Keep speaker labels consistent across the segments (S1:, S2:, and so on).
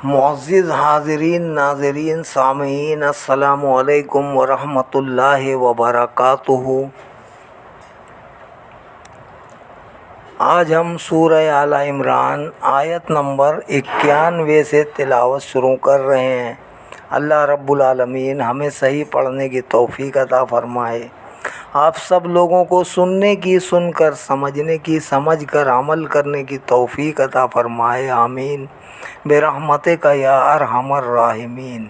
S1: معزز حاضرین ناظرین سامعین، السلام علیکم ورحمۃ اللہ وبرکاتہ۔ آج ہم سورہ آل عمران آیت نمبر 91 سے تلاوت شروع کر رہے ہیں۔ اللہ رب العالمین ہمیں صحیح پڑھنے کی توفیق عطا فرمائے۔ آپ سب لوگوں کو سننے کی سن کر، سمجھنے کی سمجھ کر، عمل کرنے کی توفیق عطا فرمائے، آمین برحمتک یا ارحم الراحمین۔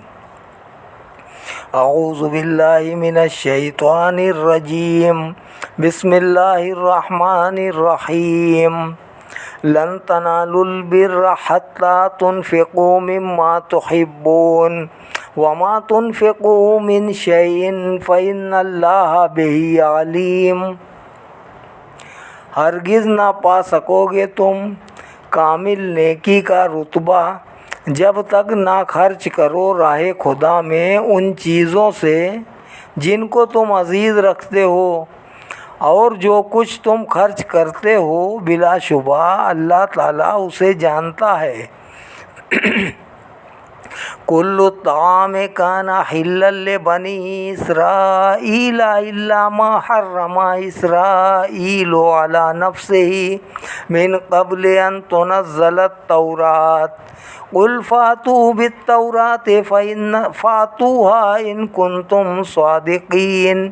S1: اعوذ باللہ من الشیطان الرجیم، بسم اللہ الرحمن الرحیم۔ لن تنالوا البر حتى تنفقوا مما تحبون وما تنفقوا من شيء فإن الله به علیم۔ ہرگز نہ پا سکو گے تم کامل نیکی کا رتبہ جب تک نہ خرچ کرو راہ خدا میں ان چیزوں سے جن کو تم عزیز رکھتے ہو، اور جو کچھ تم خرچ کرتے ہو بلا شبہ اللہ تعالیٰ اسے جانتا ہے۔ کل الطعام کان حلا لبنی اسرائیل الا ما حرم اسرائیل علی نفسہ من قبل ان تنزل التوراۃ قل فاتوا بالتوراۃ فاتوها ان کنتم صادقین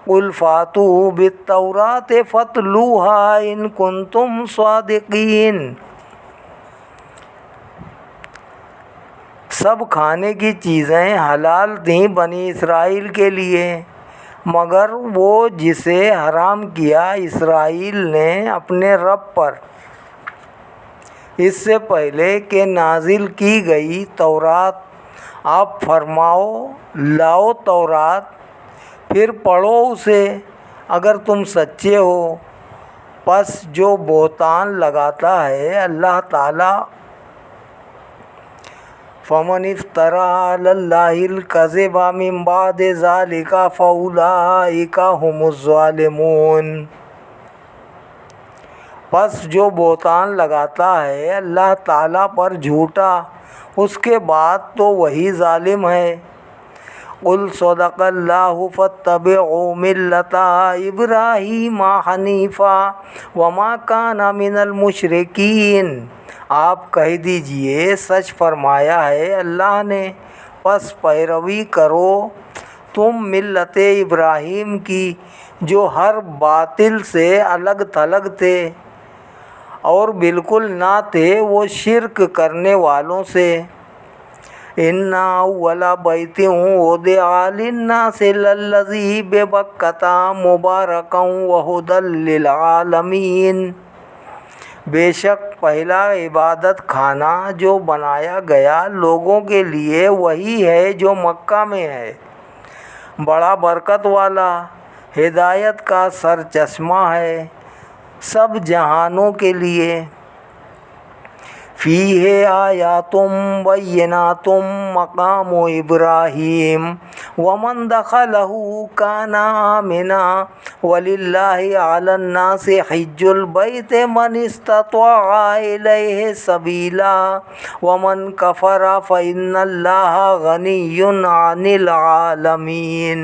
S1: قل فاتوا بالتوراۃ فاتلوها ان کنتم صادقین۔ سب کھانے کی چیزیں حلال تھیں بنی اسرائیل کے لیے، مگر وہ جسے حرام کیا اسرائیل نے اپنے رب پر اس سے پہلے کہ نازل کی گئی تورات۔ آپ فرماؤ لاؤ تورات، پھر پڑھو اسے اگر تم سچے ہو۔ پس جو بہتان لگاتا ہے اللہ تعالیٰ، فمن افترى علی اللہ الکذب من بعد ذلک فاولئک هم الظالمون۔ پس جو بہتان لگاتا ہے اللہ تعالیٰ پر جھوٹا اس کے بعد تو وہی ظالم ہے۔ قل صدق اللہ فاتبعوا ملۃ ابراہیم حنیفا وما کان من المشرکین۔ آپ کہہ دیجئے سچ فرمایا ہے اللہ نے، پس پیروی کرو تم ملت ابراہیم کی جو ہر باطل سے الگ تھلگ تھے اور بالکل نہ تھے وہ شرک کرنے والوں سے۔ ان اول بیت وضع للناس للذی ببکۃ مبارکا وہدی للعالمین۔ بے شک پہلا عبادت خانہ جو بنایا گیا لوگوں کے لیے وہی ہے جو مکہ میں ہے، بڑا برکت والا، ہدایت کا سرچشمہ ہے سب جہانوں کے لیے۔ فیہ آیات بینات مقام ابراہیم ومن دخلہ کان آمنا وللہ علی الناس حج البیت من استطاع الیہ سبیلا ومن کفر فإن اللہ غنی عن العالمین۔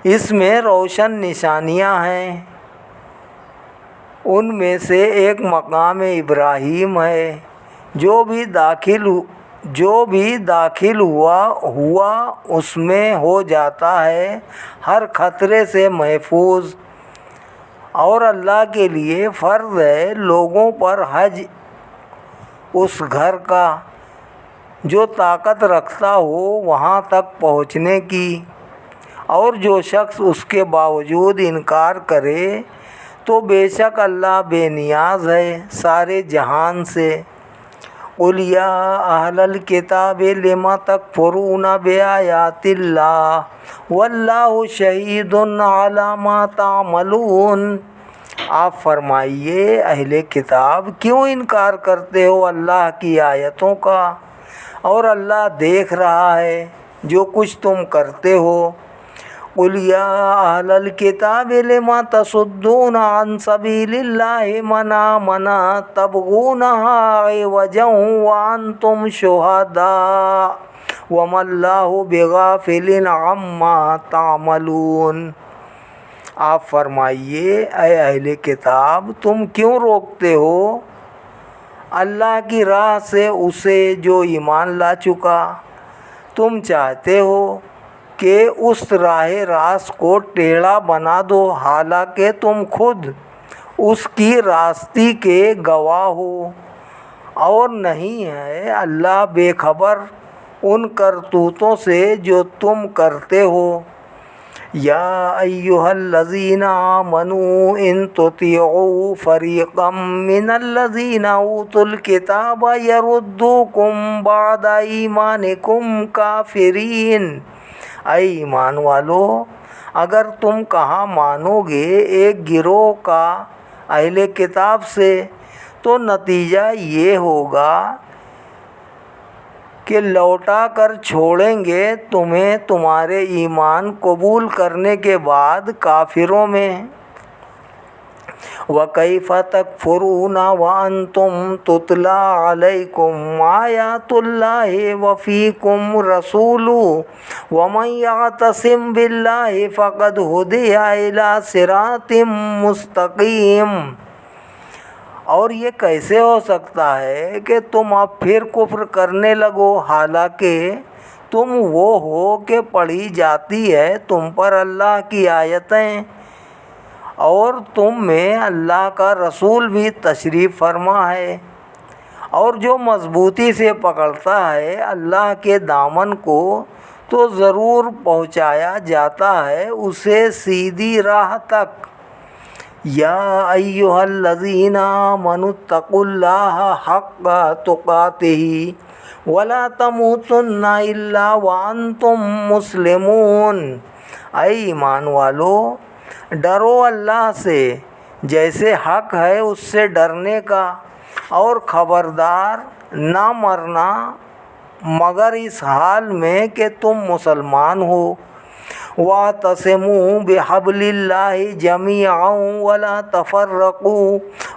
S1: اس میں روشن نشانیاں ہیں، ان میں سے ایک مقام ابراہیم ہے۔ جو بھی داخل ہوا اس میں ہو جاتا ہے ہر خطرے سے محفوظ۔ اور اللہ کے لیے فرض ہے لوگوں پر حج اس گھر کا جو طاقت رکھتا ہو وہاں تک پہنچنے کی، اور جو شخص اس کے باوجود انکار کرے تو بے شک اللہ بے نیاز ہے سارے جہان سے۔ قل یا اہل الکتاب لم تکفرون بآیات اللہ واللہ شہید علی ما تعملون۔ آپ فرمائیے اہل کتاب کیوں انکار کرتے ہو اللہ کی آیتوں کا، اور اللہ دیکھ رہا ہے جو کچھ تم کرتے ہو۔ قل یا اہل الکتاب لم تصدون عن سبیل اللہ من آمن تبغونها عوجا وانتم شہداء وما اللہ بغافل عما تعملون۔ آپ فرمائیے اے اہل کتاب، تم کیوں روکتے ہو اللہ کی راہ سے اسے جو ایمان لا چکا؟ تم چاہتے ہو کہ اس راہ راست کو ٹیڑھا بنا دو، حالانکہ تم خود اس کی راستی کے گواہ ہو، اور نہیں ہے اللہ بے خبر ان کرتوتوں سے جو تم کرتے ہو۔ یا ایہا الذین آمنوا ان تطیعوا فریقا من الذین اوتوا الکتاب یردوکم بعد ایمانکم کافرین۔ اے ایمان والو، اگر تم کہاں مانو گے ایک گروہ کا اہل کتاب سے تو نتیجہ یہ ہوگا کہ لوٹا کر چھوڑیں گے تمہیں تمہارے ایمان قبول کرنے کے بعد کافروں میں۔ وَكَيْفَ تَكْفُرُونَ وَأَنْتُمْ تُتْلَى عَلَيْكُمْ آيَاتُ اللَّهِ وَفِيكُمْ رَسُولُهُ وَمَنْ يَعْتَصِمْ بِاللَّهِ فَقَدْ هُدِيَ إِلَى صِرَاطٍ مُسْتَقِيمٍ۔ اور یہ کیسے ہو سکتا ہے کہ تم اب پھر کفر کرنے لگو، حالانکہ تم وہ ہو کہ پڑھی جاتی ہے تم پر اللہ کی آیتیں، اور تم میں اللہ کا رسول بھی تشریف فرما ہے، اور جو مضبوطی سے پکڑتا ہے اللہ کے دامن کو تو ضرور پہنچایا جاتا ہے اسے سیدھی راہ تک۔ یا ایہا الذین آمنوا اتقوا اللہ حق تقاتہ ولا تموتن الا وانتم مسلمون۔ اے ایمان والو، ڈرو اللہ سے جیسے حق ہے اس سے ڈرنے کا، اور خبردار نہ مرنا مگر اس حال میں کہ تم مسلمان ہو۔ وَاعْتَصِمُوا بِحَبْلِ اللَّهِ جَمِيعًا وَلَا تَفَرَّقُوا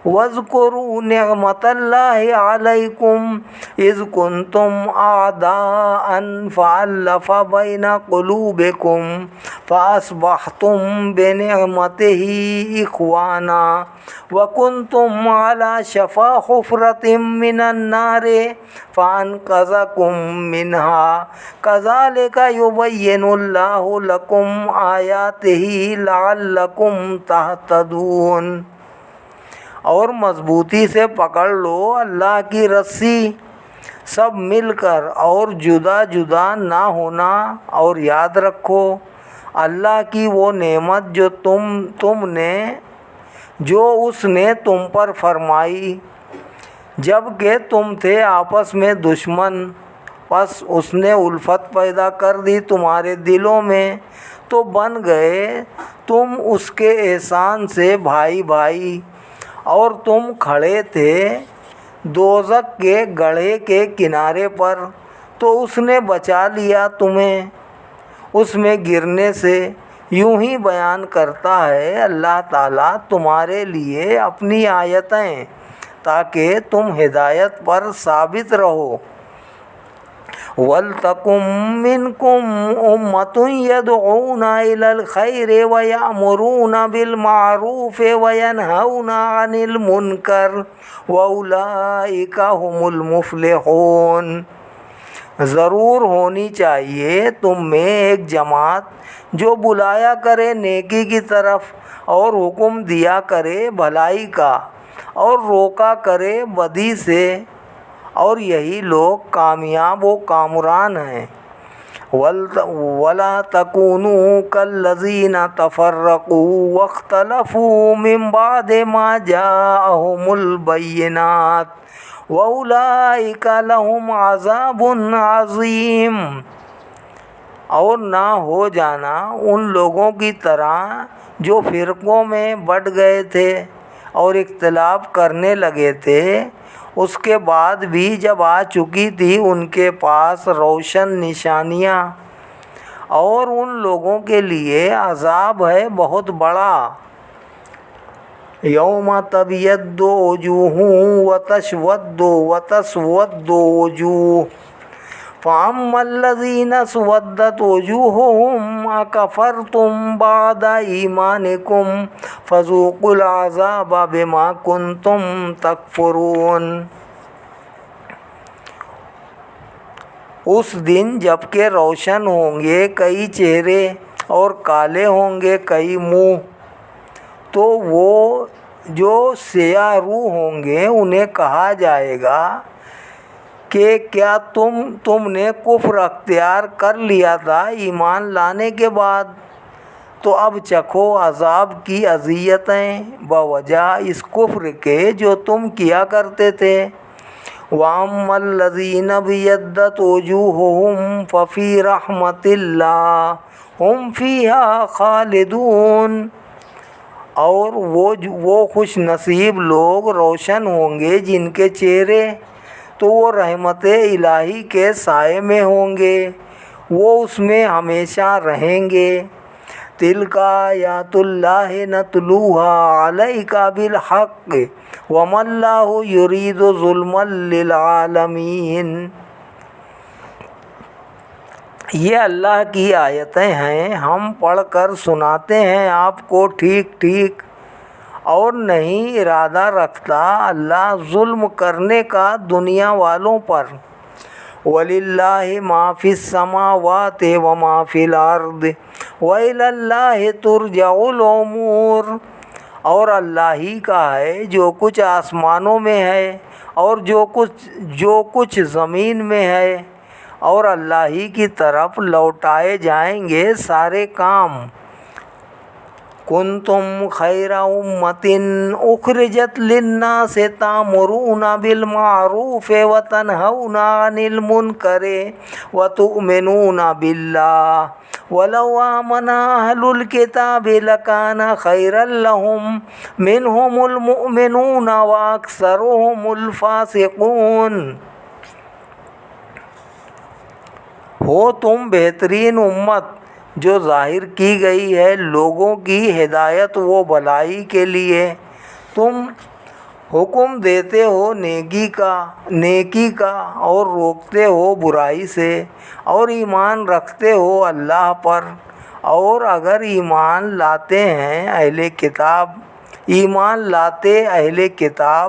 S1: وَاذْكُرُوا نِعْمَةَ اللَّهِ عَلَيْكُمْ إِذْ كُنْتُمْ أَعْدَاءً فَأَلَّفَ بَيْنَ قُلُوبِكُمْ فَأَصْبَحْتُمْ بِنِعْمَتِهِ إِخْوَانًا وَكُنْتُمْ عَلَى شَفَا حُفْرَةٍ مِّنَ النَّارِ فَأَنْقَذَكُم مِّنْهَا كَذَلِكَ يُبَيِّنُ اللَّهُ لَكُمْ آيَاتِهِ لَعَلَّكُمْ تَهْتَدُونَ۔ اور مضبوطی سے پکڑ لو اللہ کی رسی، سب مل کر اور جدا جدا نہ ہونا، اور یاد رکھو اللہ کی وہ نعمت جو اس نے تم پر فرمائی جب کہ تم تھے آپس میں دشمن، پس اس نے الفت پیدا کر دی تمہارے دلوں میں، تو بن گئے تم اس کے احسان سے بھائی بھائی، اور تم کھڑے تھے دوزخ کے گڑھے کے کنارے پر، تو اس نے بچا لیا تمہیں اس میں گرنے سے۔ یوں ہی بیان کرتا ہے اللہ تعالیٰ تمہارے لیے اپنی آیتیں تاکہ تم ہدایت پر ثابت رہو۔ وَلْتَكُن مِّنكُمْ أُمَّةٌ يَدْعُونَ إِلَى الْخَيْرِ وَيَأْمُرُونَ بِالْمَعْرُوفِ وَيَنْهَوْنَ عَنِ الْمُنكَرِ وَأُولَٰئِكَ هُمُ الْمُفْلِحُونَ۔ ضرور ہونی چاہیے تم میں ایک جماعت جو بلایا کرے نیکی کی طرف، اور حکم دیا کرے بھلائی کا، اور روکا کرے بدی سے، اور یہی لوگ کامیاب و کامران ہیں۔ وَلَا تَكُونُوا كَالَّذِينَ تَفَرَّقُوا وَاخْتَلَفُوا مِن بَعْدِ مَا جَاءَهُمُ الْبَيِّنَاتُ وَأُولَٰئِكَ لَهُمْ عَذَابٌ عَظِيمٌ۔ اور نہ ہو جانا ان لوگوں کی طرح جو فرقوں میں بٹ گئے تھے اور اختلاف کرنے لگے تھے، اس کے بعد بھی جب آ چکی تھی ان کے پاس روشن نشانیاں، اور ان لوگوں کے لیے عذاب ہے بہت بڑا۔ یوم تبیض وجوہ وتسود وجوہ فَأَمَّا الَّذِينَ اسْوَدَّتْ وُجُوهُهُمْ أَكَفَرْتُمْ بَعْدَ إِيمَانِكُمْ فَذُوقُوا الْعَذَابَ بِمَا كُنْتُمْ تَكْفُرُونَ۔ اس دن جب کہ روشن ہوں گے کئی چہرے اور کالے ہوں گے کئی منہ، تو وہ جو سیاہ روح ہوں گے انہیں کہا جائے گا کہ کیا تم نے کفر اختیار کر لیا تھا ایمان لانے کے بعد؟ تو اب چکھو عذاب کی اذیتیں بوجہ اس کفر کے جو تم کیا کرتے تھے۔ وَأَمَّا الَّذِينَ ابْيَضَّتْ وُجُوهُهُمْ فَفِي رَحْمَةِ اللَّهِ هُمْ فِيهَا خَالِدُونَ۔ اور وہ خوش نصیب لوگ روشن ہوں گے جن کے چہرے، تو وہ رحمت الہی کے سائے میں ہوں گے، وہ اس میں ہمیشہ رہیں گے۔ تِلْکَ آیاتُ اللہِ نَتْلُوهَا عَلَيْکَ بِالْحَقِّ وَمَا اللہِ یُرِیدُ ظُلْمًا لِلْعَالَمِینَ۔ یہ اللہ کی آیتیں ہیں، ہم پڑھ کر سناتے ہیں آپ کو ٹھیک ٹھیک، اور نہیں ارادہ رکھتا اللہ ظلم کرنے کا دنیا والوں پر۔ وَلِلَّهِ مَا فِي السَّمَاوَاتِ وَمَا فِي الْأَرْضِ وَإِلَى اللَّهِ تُرْجَعُ الْأُمُورُ۔ اور اللہ ہی کا ہے جو کچھ آسمانوں میں ہے اور جو کچھ زمین میں ہے، اور اللہ ہی کی طرف لوٹائے جائیں گے سارے کام۔ کنتم خیر امۃ اخرجت للناس تأمرون بالمعروف وتنہون عن المنکر وتؤمنون باللہ ولو آمن اہل الکتاب لکان خیرا لہم منہم المؤمنون واکثرہم الفاسقون۔ ہو تم بہترین امت جو ظاہر کی گئی ہے لوگوں کی ہدایت و بھلائی کے لیے، تم حکم دیتے ہو نیکی کا اور روکتے ہو برائی سے، اور ایمان رکھتے ہو اللہ پر۔ اور اگر ایمان لاتے اہل کتاب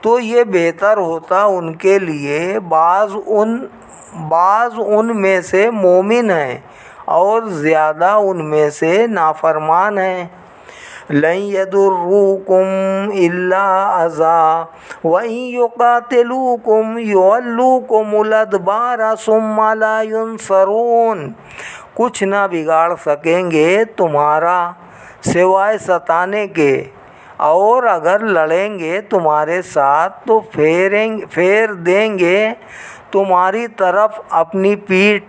S1: تو یہ بہتر ہوتا ان کے لیے، بعض ان میں سے مومن ہیں اور زیادہ ان میں سے نافرمان ہیں۔ لَن يَضُرُّوكُمْ إِلَّا أَذًى وَإِن يُقَاتِلُوكُمْ يُوَلُّوكُمُ الْأَدْبَارَ ثُمَّ لَا يُنصَرُونَ۔ کچھ نہ بگاڑ سکیں گے تمہارا سوائے ستانے کے، اور اگر لڑیں گے تمہارے ساتھ تو پھیر دیں گے تمہاری طرف اپنی پیٹھ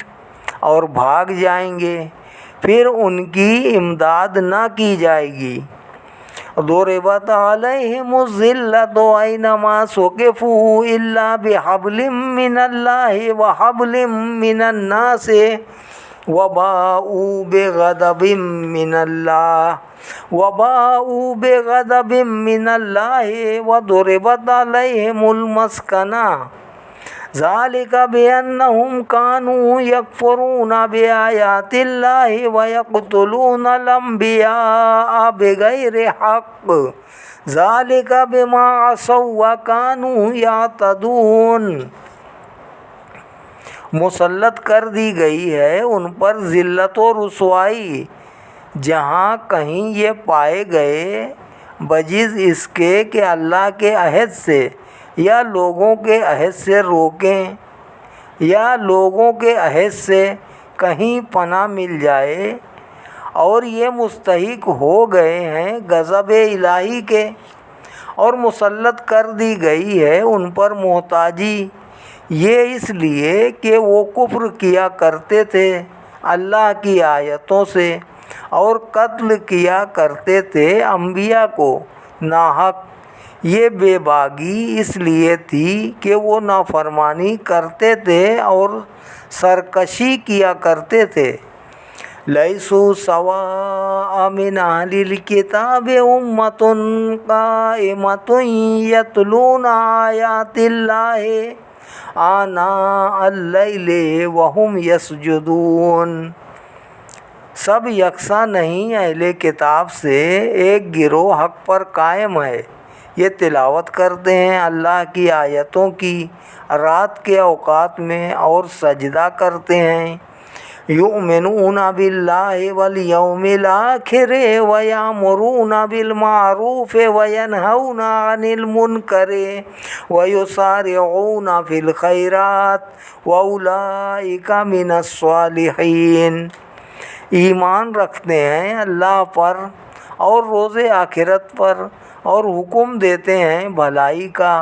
S1: اور بھاگ جائیں گے، پھر ان کی امداد نہ کی جائے گی۔ ضُرِبَتْ عَلَيْهِمُ الذِّلَّةُ أَيْنَمَا ثُقِفُوا إِلَّا بِحَبْلٍ مِّنَ اللَّهِ وَحَبْلٍ مِّنَ النَّاسِ وَبَاءُوا بِغَضَبٍ مِّنَ اللَّهِ وَضُرِبَتْ عَلَيْهِمُ الْمَسْكَنَةُ ذَلِكَ بِأَنَّهُمْ كَانُوا يَكْفُرُونَ بِآيَاتِ اللَّهِ وَيَقْتُلُونَ الْأَنبِيَاءَ بِغَيْرِ حَقٍّ ذَلِكَ بِمَا عَصَوْا وَكَانُوا يَعْتَدُونَ۔ مسلط کر دی گئی ہے ان پر ذلت و رسوائی جہاں کہیں یہ پائے گئے بجز اس کے کہ اللہ کے عہد سے یا لوگوں کے عہد سے روکیں، یا لوگوں کے عہد سے کہیں پناہ مل جائے، اور یہ مستحق ہو گئے ہیں غضب الہی کے، اور مسلط کر دی گئی ہے ان پر محتاجی، یہ اس لیے کہ وہ کفر کیا کرتے تھے اللہ کی آیتوں سے، اور قتل کیا کرتے تھے انبیاء کو ناحق۔ یہ بے باکی اس لیے تھی کہ وہ نافرمانی کرتے تھے اور سرکشی کیا کرتے تھے۔ لیسوا سواء من اہل الکتاب امۃ قائمۃ یتلون آیات اللہ آناء اللیل وہم یسجدون۔ سب یکساں نہیں اہل کتاب سے ایک گروہ حق پر قائم ہے، یہ تلاوت کرتے ہیں اللہ کی آیتوں کی رات کے اوقات میں اور سجدہ کرتے ہیں۔ یؤمنون باللہ والیوم الآخر ویأمرون بالمعروف وینہون عن المنکر ویسارعون فی الخیرات واولئک من الصالحین۔ ایمان رکھتے ہیں اللہ پر اور روز آخرت پر، اور حکم دیتے ہیں بھلائی کا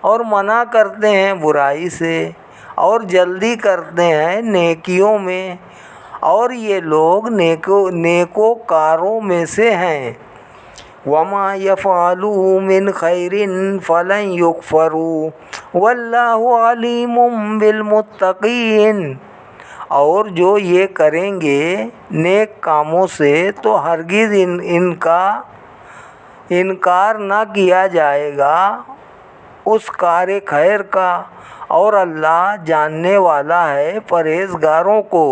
S1: اور منع کرتے ہیں برائی سے، اور جلدی کرتے ہیں نیکیوں میں، اور یہ لوگ نیکوکاروں میں سے ہیں۔ وما يفعلوا من خیر فلن يكفروا واللہ علیم بالمتقین۔ اور جو یہ کریں گے نیک کاموں سے تو ہرگز ان کا انکار نہ کیا جائے گا اس کار خیر کا، اور اللہ جاننے والا ہے پرہیزگاروں کو۔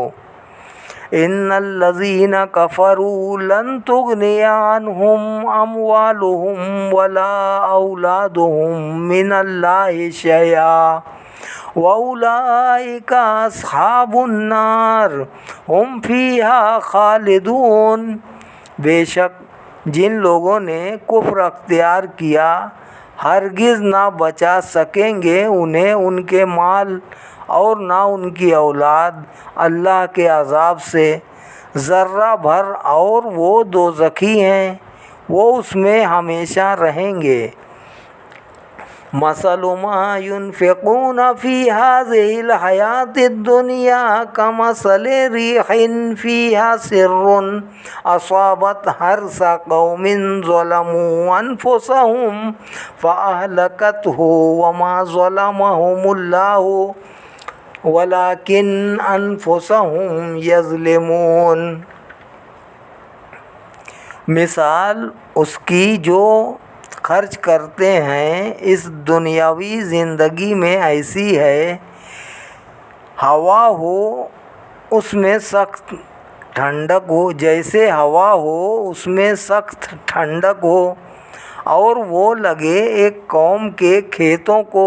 S1: ان الذین کفروا لن تغنی عنہم اموالہم ولا اولادہم من اللہ شیئا واولئک اصحاب النار ہم فیہا خالدون۔ بے شک جن لوگوں نے کفر اختیار کیا ہرگز نہ بچا سکیں گے انہیں ان کے مال اور نہ ان کی اولاد اللہ کے عذاب سے ذرہ بھر، اور وہ دوزخی ہیں، وہ اس میں ہمیشہ رہیں گے۔ مثل ما ينفقون في هذه الحياة الدنيا كمثل ريح فيها سر أصابت حرث قوم ظلموا أنفسهم فأهلكته وما ظلمهم الله ولكن أنفسهم يظلمون۔ مثال اس کی جو خرچ کرتے ہیں اس دنیاوی زندگی میں ایسی ہے، ہوا ہو اس میں سخت ٹھنڈک ہو، جیسے ہوا ہو اس میں سخت ٹھنڈک ہو، اور وہ لگے ایک قوم کے کھیتوں کو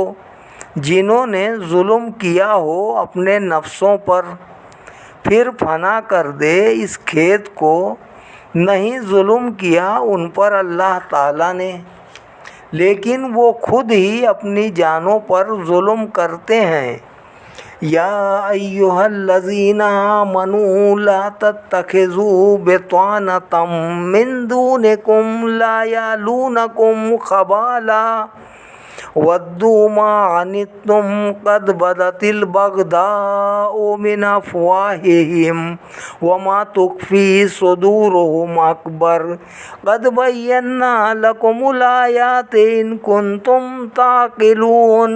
S1: جنہوں نے ظلم کیا ہو اپنے نفسوں پر، پھر فنا کر دے اس کھیت کو، نہیں ظلم کیا ان پر اللہ تعالیٰ نے، لیکن وہ خود ہی اپنی جانوں پر ظلم کرتے ہیں۔ یا ایہا الذین آمنوا لا تتخذوا بطانة من دونکم لا یعلونکم خبالا ودوا ما عنتم قد بدت البغضاء من افواہہم وما تخفی صدورہم اکبر قد بینا لکم الآیات ان کنتم تعقلون۔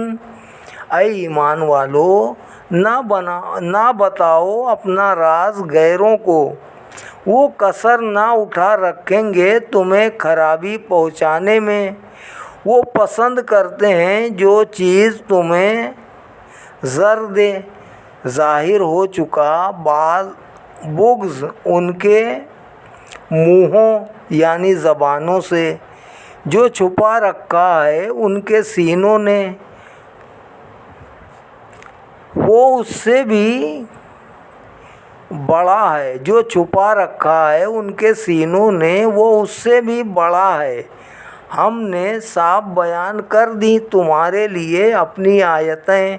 S1: اے ایمان والو، نہ بتاؤ اپنا راز غیروں کو، وہ کسر نہ اٹھا رکھیں گے تمہیں خرابی پہنچانے میں۔ وہ پسند کرتے ہیں جو چیز تمہیں زرد ظاہر ہو چکا بعض بغض ان کے منہوں یعنی زبانوں سے، جو چھپا رکھا ہے ان کے سینوں نے وہ اس سے بھی بڑا ہے، جو چھپا رکھا ہے ان کے سینوں نے وہ اس سے بھی بڑا ہے۔ ہم نے صاف بیان کر دی تمہارے لیے اپنی آیتیں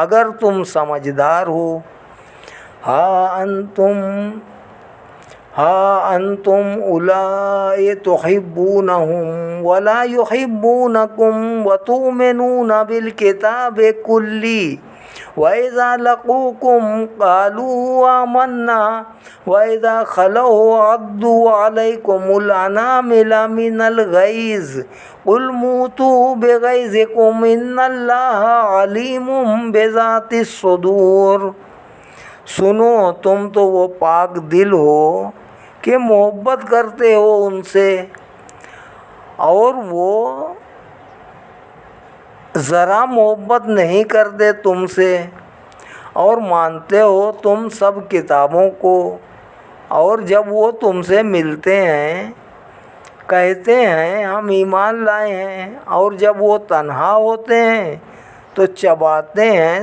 S1: اگر تم سمجھدار ہو۔ ہاں انتم اولائی تحبونہم ولا یحبونکم وتؤمنون بالکتاب کلی وَإِذَا لَقُوكُمْ قَالُوا آمَنَّا وَإِذَا خَلَوْا عَضُّوا عَلَيْكُمُ الْأَنَامِلَ مِنَ الْغَيْظِ قُلْ مُوتُوا بِغَيْظِكُمْ إِنَّ اللَّهَ عَلِيمٌ بِذَاتِ الصُّدُورِ۔ سنو تم تو وہ پاک دل ہو کہ محبت کرتے ہو ان سے، اور وہ ذرا محبت نہیں کرتے تم سے، اور مانتے ہو تم سب کتابوں کو، اور جب وہ تم سے ملتے ہیں کہتے ہیں ہم ایمان لائے ہیں، اور جب وہ تنہا ہوتے ہیں تو چباتے ہیں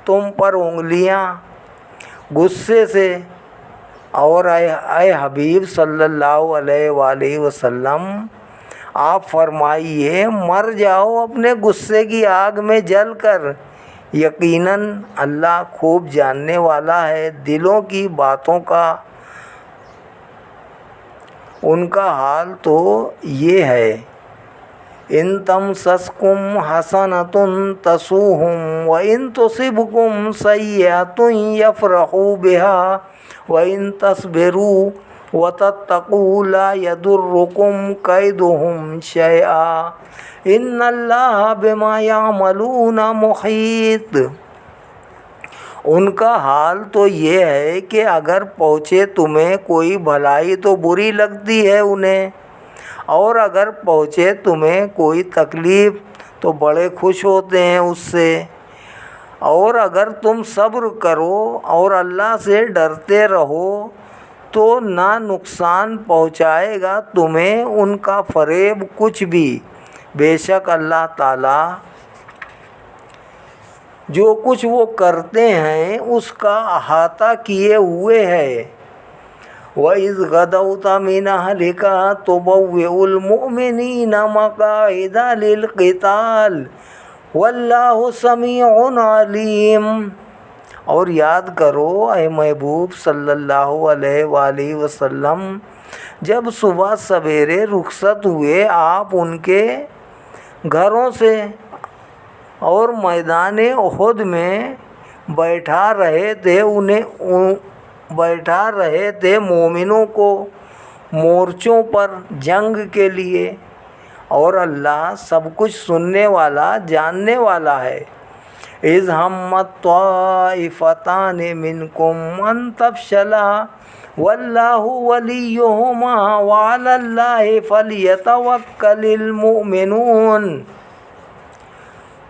S1: تم پر انگلیاں غصے سے۔ اور اے حبیب صلی اللہ علیہ وآلہ وسلم، آپ فرمائیے مر جاؤ اپنے غصے کی آگ میں جل کر، یقیناً اللہ خوب جاننے والا ہے دلوں کی باتوں کا۔ ان کا حال تو یہ ہے، ان تمسسکم حسنۃ تسؤہم وان تصبکم سیئۃ یفرحوا بہا وان تصبروا وتتقوا لا یضرکم کیدہم شیئا ان اللہ بما یعملون محیط۔ ان کا حال تو یہ ہے کہ اگر پہنچے تمہیں کوئی بھلائی تو بری لگتی ہے انہیں، اور اگر پہنچے تمہیں کوئی تکلیف تو بڑے خوش ہوتے ہیں اس سے، اور اگر تم صبر کرو اور اللہ سے ڈرتے رہو تو نہ نقصان پہنچائے گا تمہیں ان کا فریب کچھ بھی، بے شک اللہ تعالیٰ جو کچھ وہ کرتے ہیں اس کا احاطہ کیے ہوئے ہے۔ وَإِذْ غَدَوْتَ مِنْ أَهْلِكَ تُبَوِّئُ الْمُؤْمِنِينَ مَقَاعِدَ لِلْقِتَالِ وَاللَّهُ سَمِيعٌ عَلِيمٌ۔ اور یاد کرو اے محبوب صلی اللہ علیہ وآلہ وسلم، جب صبح سویرے رخصت ہوئے آپ ان کے گھروں سے اور میدان احد میں بیٹھا رہے تھے مومنوں کو مورچوں پر جنگ کے لیے، اور اللہ سب کچھ سننے والا جاننے والا ہے۔ اذ ہمت طائفتان منکم ان تفشلا واللہ ولیہما وعلی اللہ فلیتوکل المؤمنون۔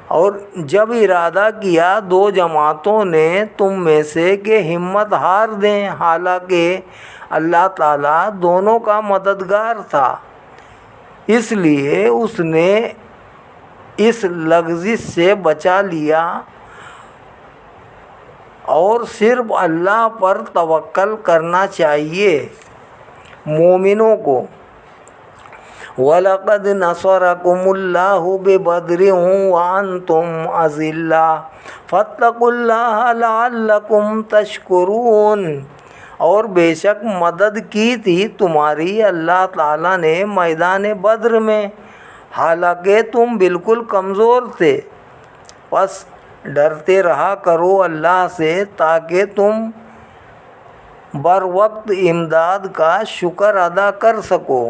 S1: اور جب ارادہ کیا دو جماعتوں نے تم میں سے کہ ہمت ہار دیں، حالانکہ اللہ تعالیٰ دونوں کا مددگار تھا، اس لیے اس نے اس لغزش سے بچا لیا اور صرف اللہ پر توکل کرنا چاہیے مومنوں کو۔ وَلَقَدْ نَصَرَكُمُ اللَّهُ بِبَدْرٍ وَأَنْتُمْ أَذِلَّةٌ فَاتَّقُوا اللَّهَ لَعَلَّكُمْ تَشْكُرُونَ۔ اور بے شک مدد کی تھی تمہاری اللہ تعالیٰ نے میدان بدر میں، حالانکہ تم بالکل کمزور تھے، پس ڈرتے رہا کرو اللہ سے تاکہ تم بر وقت امداد کا شکر ادا کر سکو۔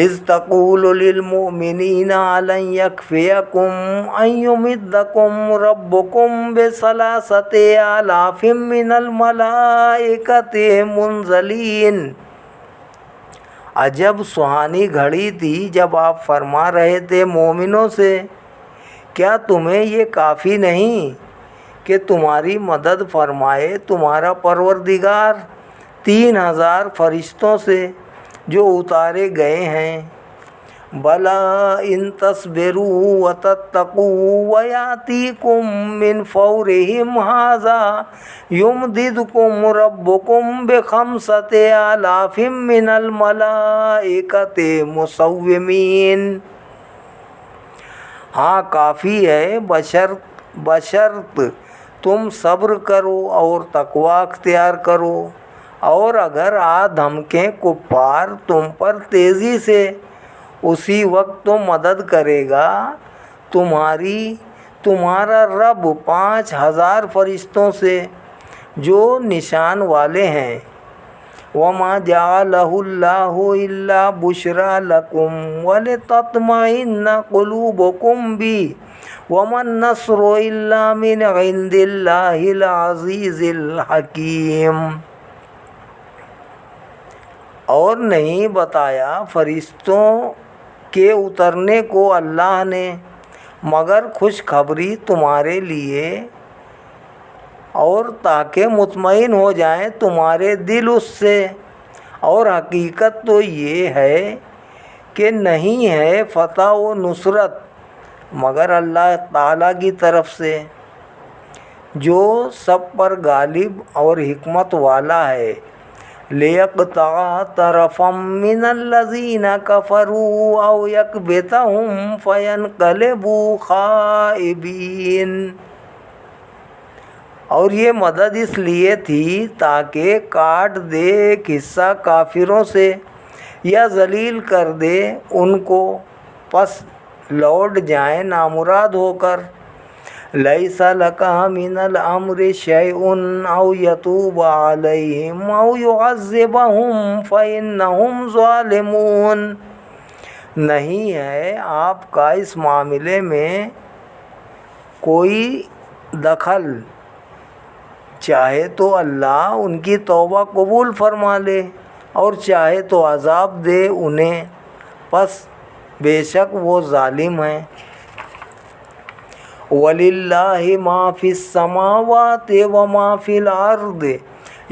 S1: اذ تقول للمؤمنین لن یکفیکم ان یمدکم ربکم بثلاثۃ آلاف من الملائکۃ منزلین۔ عجب سہانی گھڑی تھی جب آپ فرما رہے تھے مومنوں سے، کیا تمہیں یہ کافی نہیں کہ تمہاری مدد فرمائے تمہارا پروردگار 3000 فرشتوں سے جو اتارے گئے ہیں؟ بلا ان تصبروا وتتقوا ویاتیکم من فورہم ھذا یمددکم ربکم بخمسۃ آلاف من الملائکۃ مسومین۔ ہاں کافی ہے، بشرط تم صبر کرو اور تقوی اختیار کرو، اور اگر آ دھمکیں کفار تم پر تیزی سے، اسی وقت تو مدد کرے گا تمہارا رب 5000 فرشتوں سے جو نشان والے ہیں، وما جعله الله إلا بشرى لكم ولتطمئن قلوبكم به وما النصر إلا من عند الله العزيز الحكيم۔ اور نہیں بتایا فرشتوں کے اترنے کو اللہ نے مگر خوشخبری تمہارے لیے اور تاکہ مطمئن ہو جائیں تمہارے دل اس سے، اور حقیقت تو یہ ہے کہ نہیں ہے فتح و نصرت مگر اللہ تعالیٰ کی طرف سے، جو سب پر غالب اور حکمت والا ہے۔ لِيَقْطَعَ طَرَفًا مِّنَ الَّذِينَ كَفَرُوا أَوْ يَكْبِتَهُمْ فَيَنْقَلِبُوا خَائِبِينَ۔ اور یہ مدد اس لیے تھی تاکہ کاٹ دے ایک حصہ کافروں سے یا ذلیل کر دے ان کو، پس لوٹ جائیں نامراد ہو کر۔ لَيْسَ لَكَ مِنَ الْأَمْرِ شَيْءٌ أَوْ يَتُوبَ عَلَيْهِمْ أَوْ يُعَذِّبَهُمْ فَإِنَّهُمْ ظَالِمُونَ۔ نہیں ہے آپ کا اس معاملے میں کوئی دخل، چاہے تو اللہ ان کی توبہ قبول فرما لے اور چاہے تو عذاب دے انہیں، پس بے شک وہ ظالم ہیں۔ وَلِلَّهِ مَا فِي السَّمَاوَاتِ وَمَا فِي الْأَرْضِ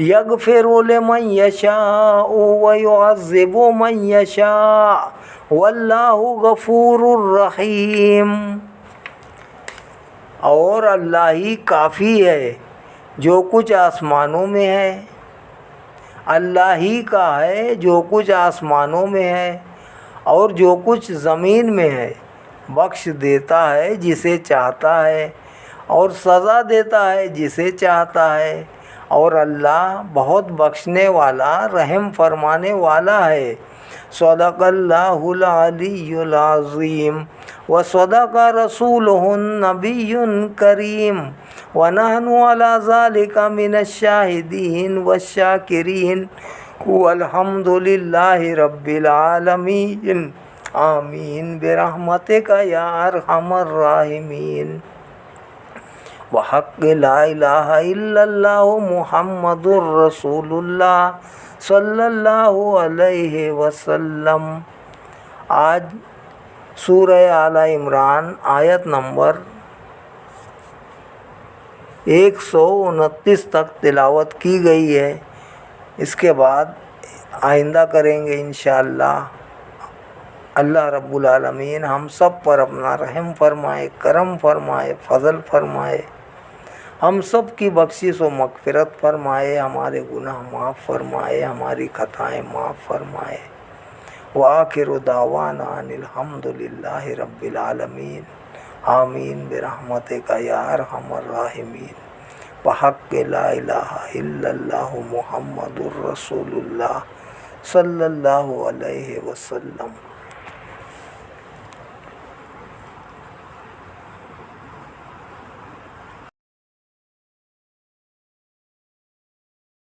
S1: يَغْفِرُ لِمَن يَشَاءُ وَيُعَذِّبُ مَن يَشَاءُ وَاللَّهُ غَفُورٌ رَحِيمٌ۔ اور اللہ ہی کافی ہے، جو کچھ آسمانوں میں ہے، اللہ ہی کا ہے جو کچھ آسمانوں میں ہے اور جو کچھ زمین میں ہے، بخش دیتا ہے جسے چاہتا ہے اور سزا دیتا ہے جسے چاہتا ہے، اور اللہ بہت بخشنے والا رحم فرمانے والا ہے۔ صدق اللہ العلی العظیم وصدق رسولہ النبی الکریم ونحن علی ذلک من الشاہدین والشاکرین والحمد للہ رب العالمین آمین برحمتک یا ارحم الراحمین۔ وحق لا الہ الا اللہ محمد الرسول اللہ صلی اللہ علیہ وسلم۔ آج سورہ آل عمران آیت نمبر 129 تک تلاوت کی گئی ہے، اس کے بعد آئندہ کریں گے انشاءاللہ۔ اللہ رب العالمین ہم سب پر اپنا رحم فرمائے، کرم فرمائے، فضل فرمائے، ہم سب کی بخشش و مغفرت فرمائے، ہمارے گناہ معاف فرمائے، ہماری خطائیں معاف فرمائے۔ وآخر دعوانا ان الحمد للہ رب العالمین آمین برحمتک یا ارحم الراحمین۔ بحق لا الہ الا اللہ محمد الرسول اللہ صلی اللہ علیہ وسلم۔